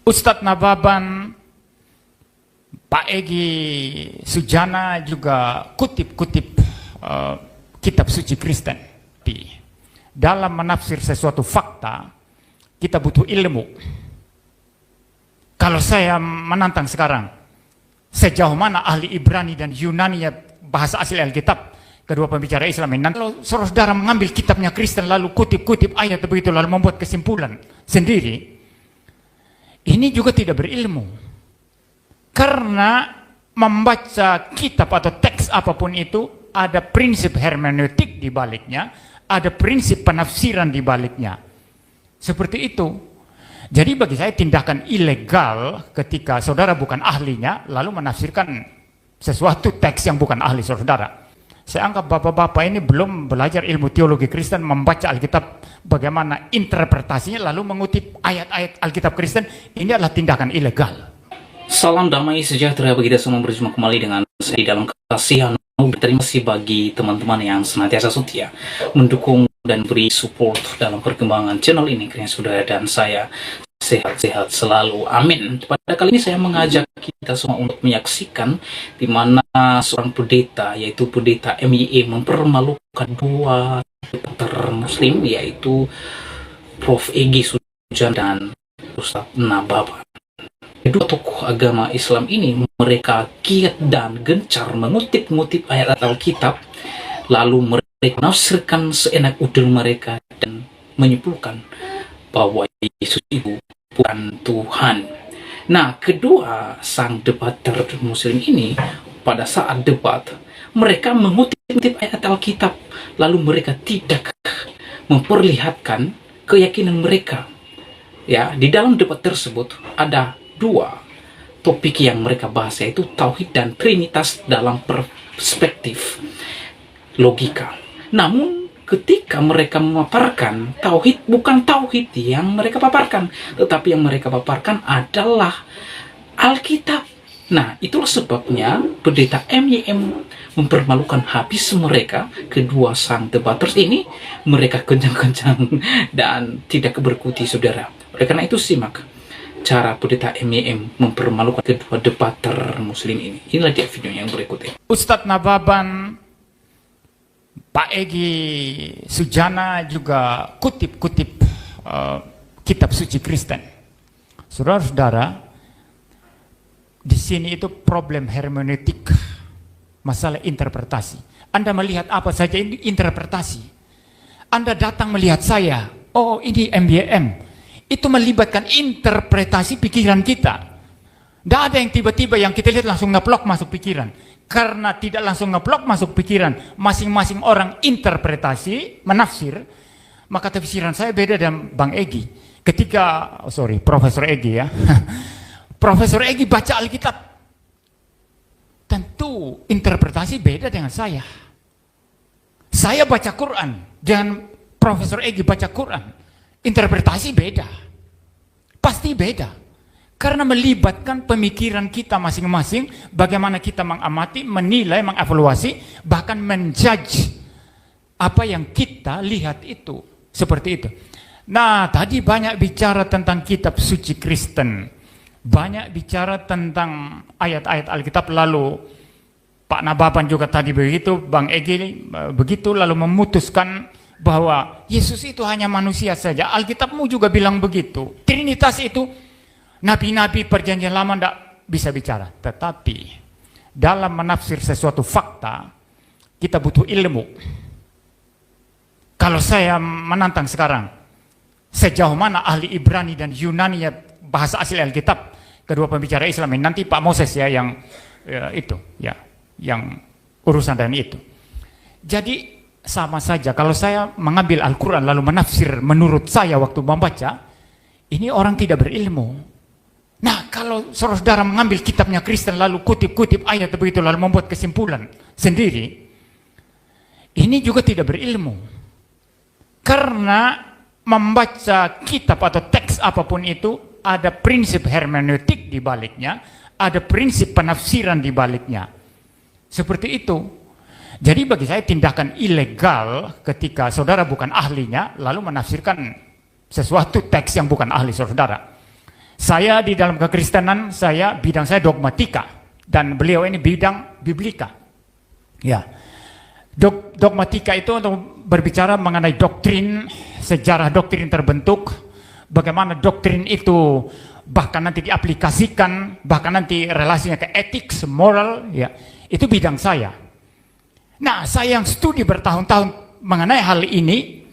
Ustadz Nababan, Pak Egy Sujana juga kutip-kutip kitab suci Kristen. Dalam menafsir sesuatu fakta, kita butuh ilmu. Kalau saya menantang sekarang, sejauh mana ahli Ibrani dan Yunani bahasa asli Alkitab, kedua pembicara Islam ini, kalau saudara mengambil kitabnya Kristen lalu kutip-kutip ayat begitu lalu membuat kesimpulan sendiri, ini juga tidak berilmu. Karena membaca kitab atau teks apapun itu ada prinsip hermeneutik di baliknya, ada prinsip penafsiran di baliknya. Seperti itu. Jadi bagi saya tindakan ilegal ketika saudara bukan ahlinya lalu menafsirkan sesuatu teks yang bukan ahli saudara. Saya anggap bapak-bapak ini belum belajar ilmu teologi Kristen, membaca Alkitab bagaimana interpretasinya lalu mengutip ayat-ayat Alkitab Kristen. Ini adalah tindakan ilegal. Salam damai sejahtera bagi kita semua, berjumpa kembali dengan saya di dalam kasihan. Terima kasih bagi teman-teman yang senantiasa setia mendukung dan beri support dalam perkembangan channel ini. Kiranya saudara dan saya sehat-sehat selalu, amin. Pada kali ini saya mengajak kita semua untuk menyaksikan di mana seorang pendeta, yaitu pendeta MYE, mempermalukan dua dokter muslim, yaitu Prof. Egy Sujana dan Ustadz Nababan. Kedua tokoh agama Islam ini mereka giat dan gencar mengutip-ngutip ayat Alkitab, lalu mereka menafsirkan seenak udel mereka dan menyimpulkan bahwa Yesus itu bukan Tuhan. Nah, kedua sang debater muslim ini pada saat debat mereka mengutip ayat Alkitab, lalu mereka tidak memperlihatkan keyakinan mereka. Ya, di dalam debat tersebut ada dua topik yang mereka bahas, yaitu tauhid dan trinitas dalam perspektif logika. Namun ketika mereka memaparkan tauhid, bukan tauhid yang mereka paparkan, tetapi yang mereka paparkan adalah Alkitab. Nah, itulah sebabnya pendeta MYM mempermalukan habis mereka. Kedua sang debaters ini mereka kencang-kencang dan tidak berkuti, saudara. Oleh karena itu simak cara pendeta MYM mempermalukan kedua debater muslim ini. Inilah dia video yang berikutnya. Ustadz Nababan, Pak Egy Sujana juga kutip-kutip kitab suci Kristen. Saudara-saudara, di sini itu problem hermeneutik, masalah interpretasi. Anda melihat apa saja ini interpretasi. Anda datang melihat saya, oh ini MYM. Itu melibatkan interpretasi pikiran kita. Tidak ada yang tiba-tiba yang kita lihat langsung ngeplok masuk pikiran. Karena tidak langsung ngeplok masuk pikiran, masing-masing orang interpretasi, menafsir, maka tafsiran saya beda dengan Bang Egy. Ketika, Profesor Egy ya, Profesor Egy baca Alkitab, tentu interpretasi beda dengan saya. Saya baca Quran, dengan Profesor Egy baca Quran, interpretasi beda, pasti beda. Karena melibatkan pemikiran kita masing-masing, bagaimana kita mengamati, menilai, mengevaluasi, bahkan menjudge apa yang kita lihat itu. Seperti itu. Nah, tadi banyak bicara tentang kitab suci Kristen. Banyak bicara tentang ayat-ayat Alkitab, lalu Pak Nababan juga tadi begitu, Bang Egy begitu, lalu memutuskan bahwa Yesus itu hanya manusia saja. Alkitabmu juga bilang begitu. Trinitas itu nabi-nabi perjanjian lama tidak bisa bicara. Tetapi dalam menafsir sesuatu fakta, kita butuh ilmu. Kalau saya menantang sekarang, sejauh mana ahli Ibrani dan Yunani bahasa asli Alkitab, kedua pembicara Islam ini, nanti Pak Moses ya yang yang urusan dan itu. Jadi sama saja kalau saya mengambil Al-Quran lalu menafsir menurut saya waktu membaca, ini orang tidak berilmu. Nah, kalau saudara mengambil kitabnya Kristen lalu kutip-kutip ayat begitu lalu membuat kesimpulan sendiri, ini juga tidak berilmu. Karena membaca kitab atau teks apapun itu ada prinsip hermeneutik di baliknya, ada prinsip penafsiran di baliknya. Seperti itu. Jadi bagi saya tindakan ilegal ketika saudara bukan ahlinya lalu menafsirkan sesuatu teks yang bukan ahli saudara. Saya di dalam kekristenan, bidang saya dogmatika, dan beliau ini bidang biblika. Ya, dogmatika itu untuk berbicara mengenai doktrin, sejarah doktrin terbentuk, bagaimana doktrin itu bahkan nanti diaplikasikan, bahkan nanti relasinya ke etik, moral, ya, itu bidang saya. Nah, saya yang studi bertahun-tahun mengenai hal ini,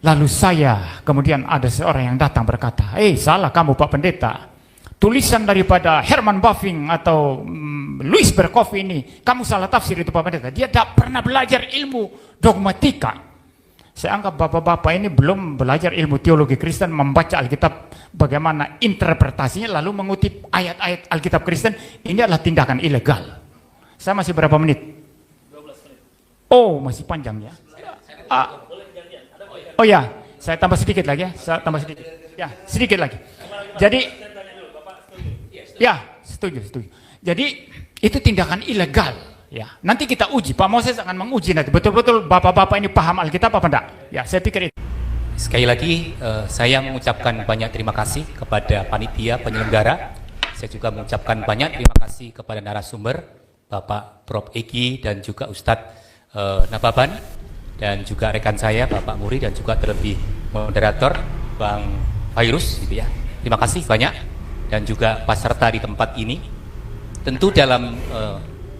lalu kemudian ada seorang yang datang berkata, salah kamu Pak Pendeta, tulisan daripada Herman Bavinck atau Louis Berkhof ini, kamu salah tafsir itu Pak Pendeta. Dia tidak pernah belajar ilmu dogmatika. Saya anggap bapak-bapak ini belum belajar ilmu teologi Kristen, membaca Alkitab bagaimana interpretasinya, lalu mengutip ayat-ayat Alkitab Kristen. Ini adalah tindakan ilegal. Saya masih berapa menit? 12 menit. Oh, masih panjang ya. Oh ya, saya tambah sedikit lagi ya. Saya tambah sedikit. Ya, sedikit lagi. Jadi, ya, setuju. Jadi, itu tindakan ilegal. Ya, nanti kita uji. Pak Moses akan menguji nanti. Betul-betul bapak-bapak ini paham Alkitab apa enggak? Ya, saya pikir itu. Sekali lagi, saya mengucapkan banyak terima kasih kepada panitia penyelenggara. Saya juga mengucapkan banyak terima kasih kepada narasumber, Bapak Prof. Egi dan juga Ustadz Nababan, dan juga rekan saya Bapak Muri, dan juga terlebih moderator Bang Virus, gitu ya. Terima kasih banyak, dan juga peserta di tempat ini. Tentu dalam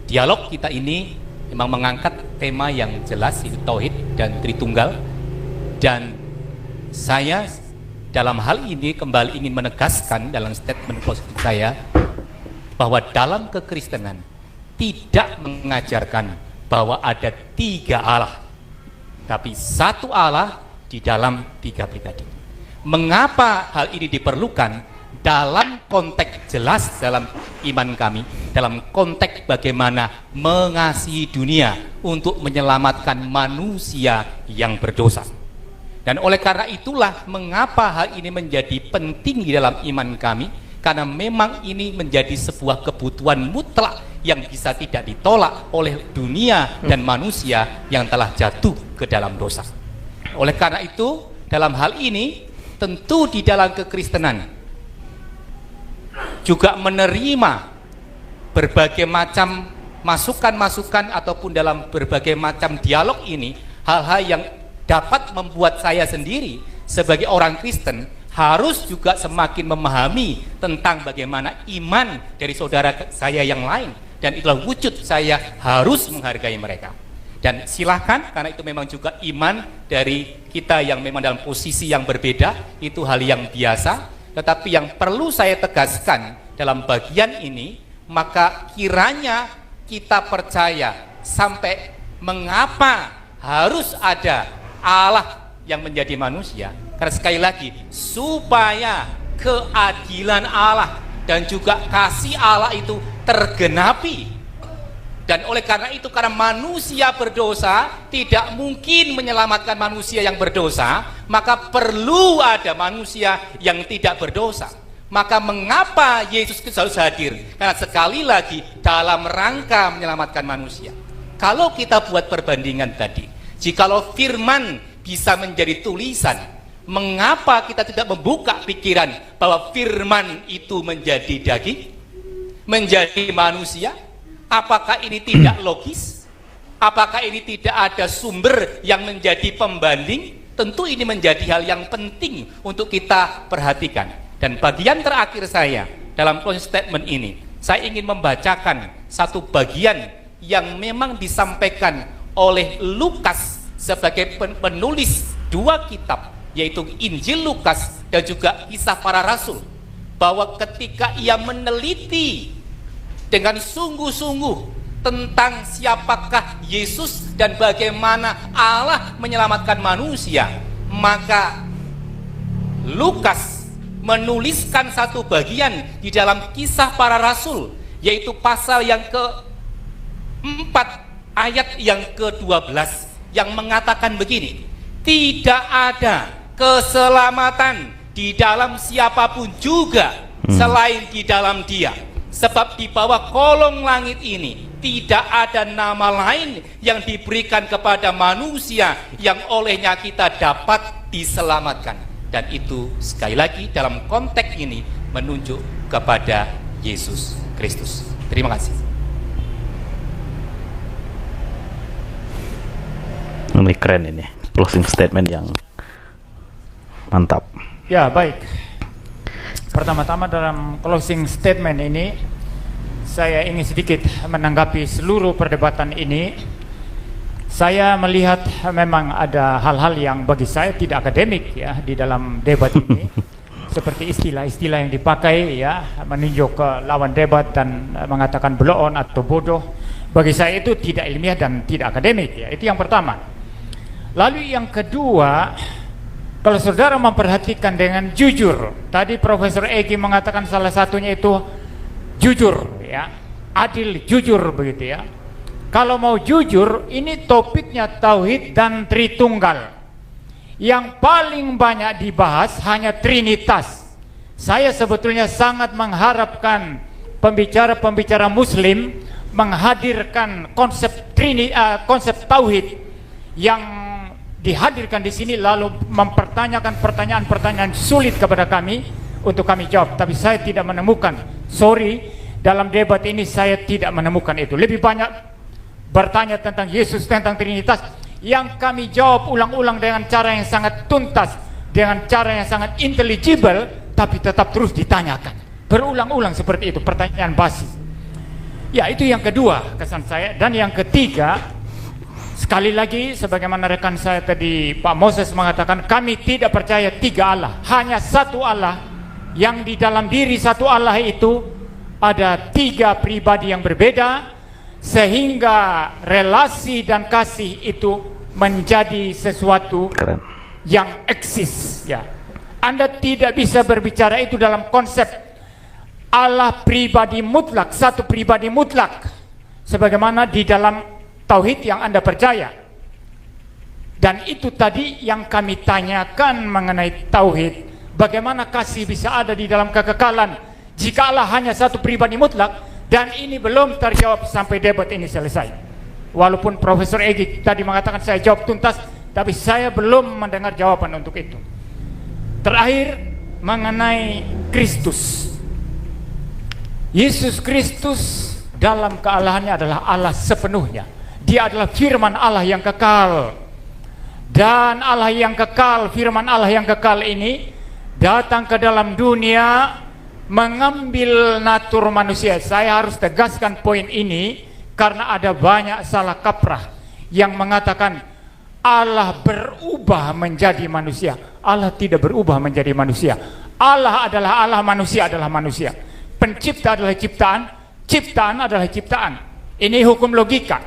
dialog kita ini memang mengangkat tema yang jelas, yaitu Tauhid dan Tritunggal. Dan saya dalam hal ini kembali ingin menegaskan dalam statement positif saya bahwa dalam kekristenan tidak mengajarkan bahwa ada 3 Allah, tapi satu Allah di dalam 3 pribadi. Mengapa hal ini diperlukan? Dalam konteks jelas dalam iman kami, dalam konteks bagaimana mengasihi dunia untuk menyelamatkan manusia yang berdosa. Dan oleh karena itulah mengapa hal ini menjadi penting di dalam iman kami, karena memang ini menjadi sebuah kebutuhan mutlak yang bisa tidak ditolak oleh dunia dan manusia yang telah jatuh ke dalam dosa. Oleh karena itu, dalam hal ini tentu di dalam kekristenan juga menerima berbagai macam masukan-masukan ataupun dalam berbagai macam dialog ini, hal-hal yang dapat membuat saya sendiri sebagai orang Kristen harus juga semakin memahami tentang bagaimana iman dari saudara saya yang lain, dan itulah wujud saya harus menghargai mereka. Dan silahkan, karena itu memang juga iman dari kita yang memang dalam posisi yang berbeda, itu hal yang biasa. Tetapi yang perlu saya tegaskan dalam bagian ini, maka kiranya kita percaya sampai mengapa harus ada Allah yang menjadi manusia. Karena sekali lagi, supaya keadilan Allah dan juga kasih Allah itu tergenapi. Dan oleh karena itu, karena manusia berdosa tidak mungkin menyelamatkan manusia yang berdosa, maka perlu ada manusia yang tidak berdosa. Maka mengapa Yesus Kristus harus hadir? Karena sekali lagi dalam rangka menyelamatkan manusia. Kalau kita buat perbandingan tadi, jikalau firman bisa menjadi tulisan, mengapa kita tidak membuka pikiran bahwa firman itu menjadi daging, menjadi manusia? Apakah ini tidak logis? Apakah ini tidak ada sumber yang menjadi pembanding? Tentu ini menjadi hal yang penting untuk kita perhatikan. Dan bagian terakhir saya dalam closing statement ini, saya ingin membacakan satu bagian yang memang disampaikan oleh Lukas sebagai penulis 2 kitab, yaitu Injil Lukas dan juga Kisah Para Rasul, bahwa ketika ia meneliti dengan sungguh-sungguh tentang siapakah Yesus dan bagaimana Allah menyelamatkan manusia, maka Lukas menuliskan satu bagian di dalam Kisah Para Rasul, yaitu pasal yang ke-4 ayat yang ke-12, yang mengatakan begini: tidak ada keselamatan di dalam siapapun juga selain di dalam Dia. Sebab di bawah kolong langit ini tidak ada nama lain yang diberikan kepada manusia yang olehnya kita dapat diselamatkan. Dan itu sekali lagi dalam konteks ini menunjuk kepada Yesus Kristus. Terima kasih. Ini keren, ini closing statement yang mantap. Ya, baik. Pertama-tama dalam closing statement ini, saya ingin sedikit menanggapi seluruh perdebatan ini. Saya melihat memang ada hal-hal yang bagi saya tidak akademik ya di dalam debat ini. Seperti istilah-istilah yang dipakai ya, menunjuk ke lawan debat dan mengatakan blow on atau bodoh. Bagi saya itu tidak ilmiah dan tidak akademik ya. Itu yang pertama. Lalu yang kedua, kalau saudara memperhatikan dengan jujur, tadi Profesor Egi mengatakan salah satunya itu jujur ya, adil, jujur begitu ya. Kalau mau jujur, ini topiknya tauhid dan Tritunggal. Yang paling banyak dibahas hanya Trinitas. Saya sebetulnya sangat mengharapkan pembicara-pembicara Muslim menghadirkan konsep konsep tauhid yang dihadirkan di sini, lalu mempertanyakan pertanyaan-pertanyaan sulit kepada kami untuk kami jawab. Tapi saya tidak menemukan. Sorry, dalam debat ini saya tidak menemukan itu. Lebih banyak bertanya tentang Yesus, tentang Trinitas, yang kami jawab ulang-ulang dengan cara yang sangat tuntas, dengan cara yang sangat intelligible, tapi tetap terus ditanyakan berulang-ulang seperti itu, pertanyaan basi. Ya, itu yang kedua kesan saya. Dan yang ketiga, sekali lagi sebagaimana rekan saya tadi Pak Moses mengatakan, kami tidak percaya tiga Allah, hanya satu Allah, yang di dalam diri satu Allah itu ada tiga pribadi yang berbeda, sehingga relasi dan kasih itu menjadi sesuatu yang eksis ya. Anda tidak bisa berbicara itu dalam konsep Allah pribadi mutlak, satu pribadi mutlak sebagaimana di dalam tauhid yang Anda percaya. Dan itu tadi yang kami tanyakan mengenai tauhid. Bagaimana kasih bisa ada di dalam kekekalan jika Allah hanya satu pribadi mutlak? Dan ini belum terjawab sampai debat ini selesai. Walaupun Profesor Egi tadi mengatakan saya jawab tuntas, tapi saya belum mendengar jawaban untuk itu. Terakhir, mengenai Kristus. Yesus Kristus dalam kealahannya adalah Allah sepenuhnya. Dia adalah firman Allah yang kekal. Dan Allah yang kekal, firman Allah yang kekal ini datang ke dalam dunia mengambil natur manusia. Saya harus tegaskan poin ini karena ada banyak salah kaprah yang mengatakan Allah berubah menjadi manusia. Allah tidak berubah menjadi manusia. Allah adalah Allah, manusia adalah manusia. Pencipta adalah ciptaan, ciptaan adalah ciptaan. Ini hukum logika.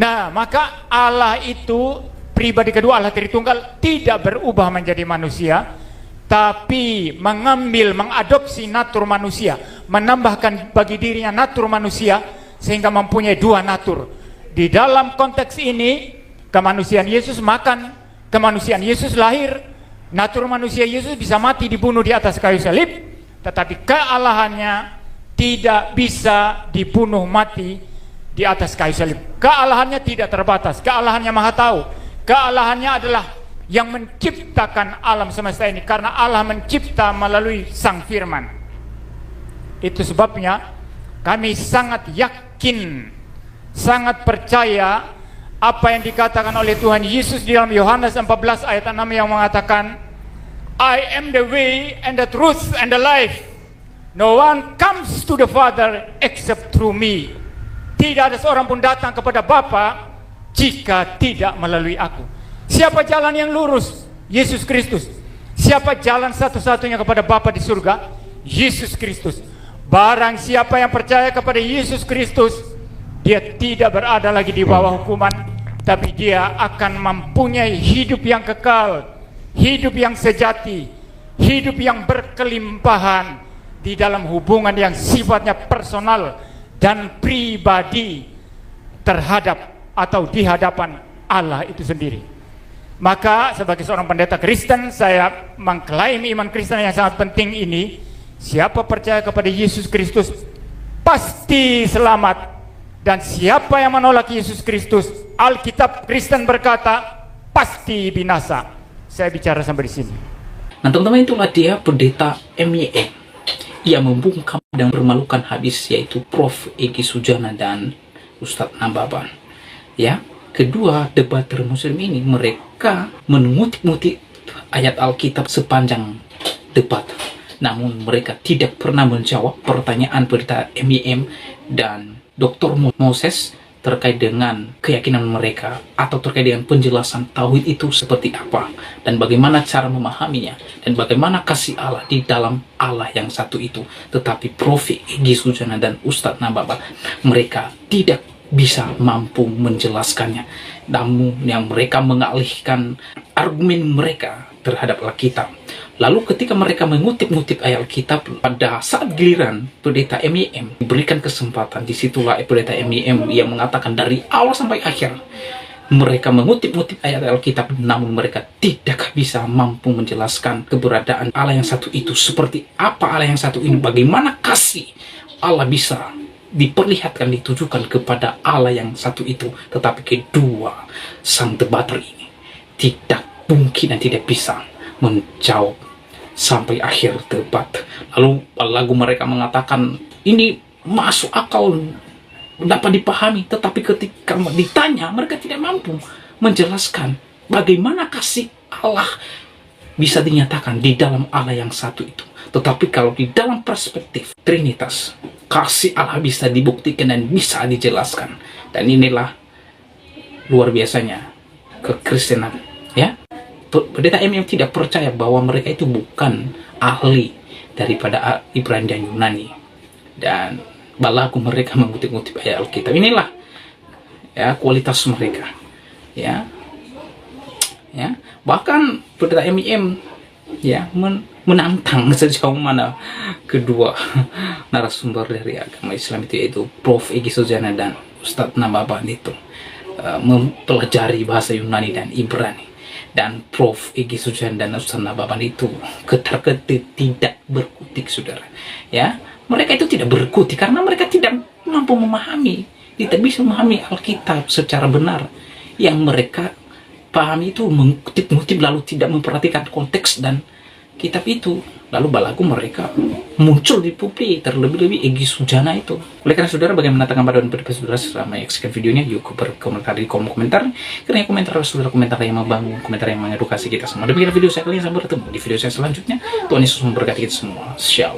Nah, maka Allah itu pribadi kedua, Allah Tritunggal, tidak berubah menjadi manusia, tapi mengambil, mengadopsi natur manusia, menambahkan bagi dirinya natur manusia, sehingga mempunyai dua natur. Di dalam konteks ini, kemanusiaan Yesus makan, kemanusiaan Yesus lahir, natur manusia Yesus bisa mati dibunuh di atas kayu salib, tetapi kealahannya tidak bisa dibunuh mati di atas kayu salib. Kealahannya tidak terbatas, kealahannya maha tahu. Kealahannya adalah yang menciptakan alam semesta ini, karena Allah mencipta melalui Sang Firman. Itu sebabnya kami sangat yakin, sangat percaya apa yang dikatakan oleh Tuhan Yesus di dalam Yohanes 14 ayat 6 yang mengatakan, I am the way and the truth and the life. No one comes to the Father except through me. Tidak ada seorang pun datang kepada Bapa jika tidak melalui aku. Siapa jalan yang lurus? Yesus Kristus. Siapa jalan satu-satunya kepada Bapa di surga? Yesus Kristus. Barang siapa yang percaya kepada Yesus Kristus, dia tidak berada lagi di bawah hukuman, tapi dia akan mempunyai hidup yang kekal, hidup yang sejati, hidup yang berkelimpahan di dalam hubungan yang sifatnya personal dan pribadi terhadap atau di hadapan Allah itu sendiri. Maka sebagai seorang pendeta Kristen, saya mengklaim iman Kristen yang sangat penting ini. Siapa percaya kepada Yesus Kristus pasti selamat, dan siapa yang menolak Yesus Kristus, Alkitab Kristen berkata, pasti binasa. Saya bicara sampai di sini. Nah teman-teman, itulah dia pendeta MYM yang membungkam dan bermalukan habis, yaitu Prof. Egy Sujana dan Ustadz Nababan. Ya, kedua debater muslim ini mereka mengutip-ngutip ayat Alkitab sepanjang debat. Namun mereka tidak pernah menjawab pertanyaan pendeta MYM dan Dr. Moses terkait dengan keyakinan mereka atau terkait dengan penjelasan tauhid itu seperti apa dan bagaimana cara memahaminya dan bagaimana kasih Allah di dalam Allah yang satu itu. Tetapi Prof. Egy Sujana dan Ustadz Nababan, mereka tidak bisa mampu menjelaskannya. Namun yang mereka mengalihkan argumen mereka terhadap Alkitab. Lalu ketika mereka mengutip-ngutip ayat Alkitab, pada saat giliran pendeta MYM diberikan kesempatan, disitulah pendeta MYM yang mengatakan dari awal sampai akhir mereka mengutip-ngutip ayat Alkitab, namun mereka tidak bisa mampu menjelaskan keberadaan Allah yang satu itu. Seperti apa Allah yang satu ini, bagaimana kasih Allah bisa diperlihatkan, ditujukan kepada Allah yang satu itu. Tetapi kedua sang debater ini tidak mungkin dan tidak bisa menjawab sampai akhir debat. Lalu mereka mengatakan ini masuk akal, dapat dipahami, tetapi ketika ditanya mereka tidak mampu menjelaskan bagaimana kasih Allah bisa dinyatakan di dalam Allah yang satu itu. Tetapi kalau di dalam perspektif Trinitas, kasih Allah bisa dibuktikan dan bisa dijelaskan. Dan inilah luar biasanya kekristenan, ya. Pendeta MYM tidak percaya bahwa mereka itu bukan ahli daripada Ibrani dan Yunani, dan balagu mereka mengutip-ngutip ayat Alkitab. Inilah ya kualitas mereka, ya. Bahkan pendeta MYM ya menantang sejauh mana kedua narasumber dari agama Islam itu, yaitu Prof. Egy Sujana dan Ustadz Nababan itu mempelajari bahasa Yunani dan Ibrani. Dan Prof. Egy Sujana dan Ustadz Nababan itu ketar-ketir tidak berkutik, saudara. Ya, mereka itu tidak berkutik karena mereka tidak mampu memahami, tidak bisa memahami Alkitab secara benar. Yang mereka pahami itu mengutip-ngutip lalu tidak memperhatikan konteks dan kitab itu. Lalu balagu mereka muncul di publik, terlebih-lebih Egy Sujana itu. Oleh karena saudara, bagaimana tanggapan pendapat saudara selama menyaksikan videonya? Yuk berkomentar di kolom komentar. Karena komentar saudara, komentar yang membangun, komentar yang mengedukasi kita semua. Demikian video saya kali ini, sampai bertemu di video saya selanjutnya. Tuhan Yesus memberkati kita semua. Shalom.